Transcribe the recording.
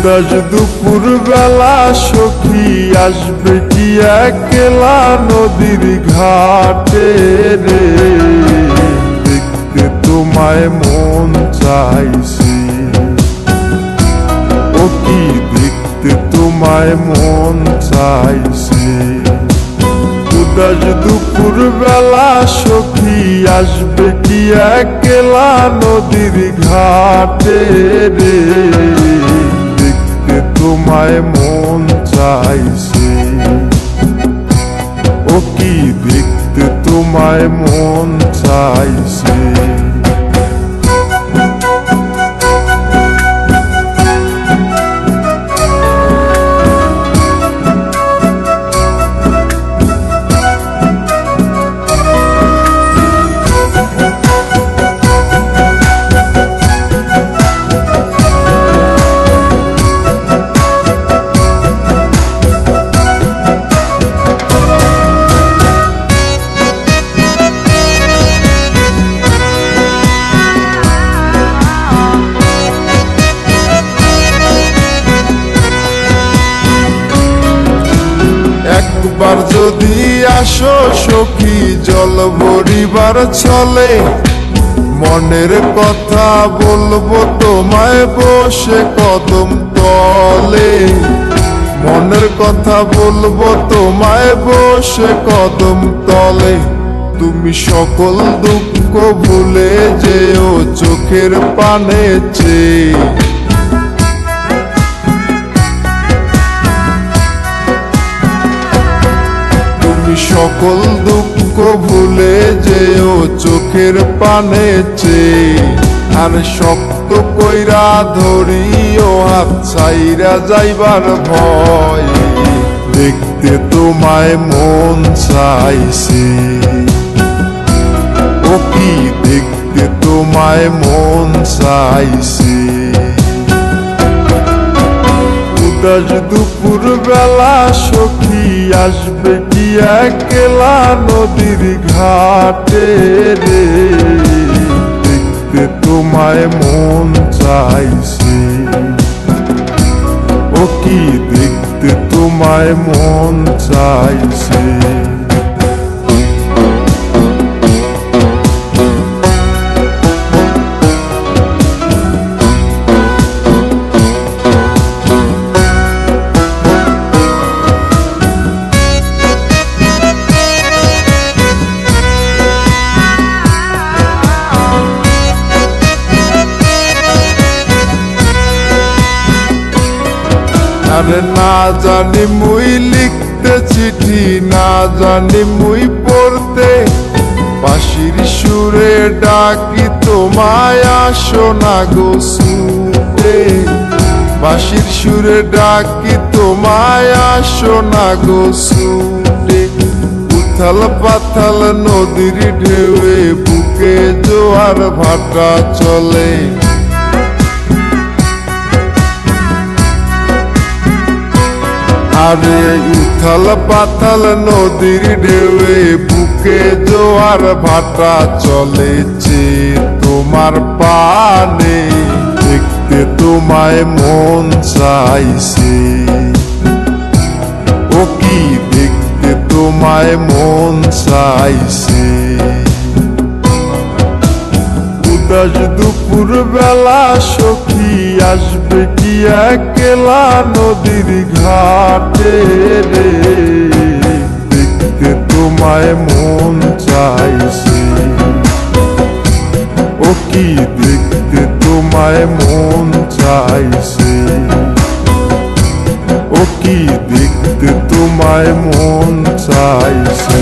উদাস দুপুর বেলা সখী আসবে কি একলা নদীর ঘাটে রে, দেখতে তোমায় মন চাইছে। ও কি দেখতে তোমায় মন চাইছে। উদাস দুপুর বেলা সখী আসবে কি একলা নদীর ঘাটে রে, দেখতে তোমায় মন চাইছে। ও কি দেখতে তোমায় মন চাইছে। একবার যদি আসো সখী জল ভরিবার ছলে, মনের কথা বলবো তোমায় বসে কদম তলে। মনের কথা বলবো তোমায় বসে কদম তলে। তুমি সকল দুঃখ ভুলে যেও চোখের পানে চেয়ে। সকল দুঃখ ভুলে যেও চোখের পানে চেয়ে। আর শক্ত কইরা ধরিও হাত ছাইরা যাইবার ভয়, দেখতে তোমায় মন চাইছে। ও কি দেখতে তোমায় মন চাইছে। উদাস দুপুর বেলা সখী আসবে কি একলা নদীর ঘাটে রে, দেখতে তোমায় মন চাইছে। ও কি দেখতে তোমায় মন চাইছে। আরে না জানি মুই লিখতে চিঠি, না জানি মুই পড়তে, বাঁশির সুরে ডাকি তোমায় আসো না গো ছুটে। বাঁশির সুরে ডাকি তোমায় আসো না গো ছুটে। উথাল পাথাল নদীর ঢেউয়ে বুকে জোয়ার ভাটা চলে। আরে উথাল পাথাল নদীর ঢেউয়ে বুকে জোয়ার ভাটা চলেছে তোমার পানে, দেখতে তোমায় মন চাইছে। ও কি দেখতে তোমায় মন চাইছে। উদাস দুপুর বেলা সখী আসবে কি একলা নদীর ঘাটে রে, দেখতে তোমায় মন চাইছে। ও কি দেখতে তোমায় মন চাইছে। ও কি দেখতে তোমায় মন চাইছে।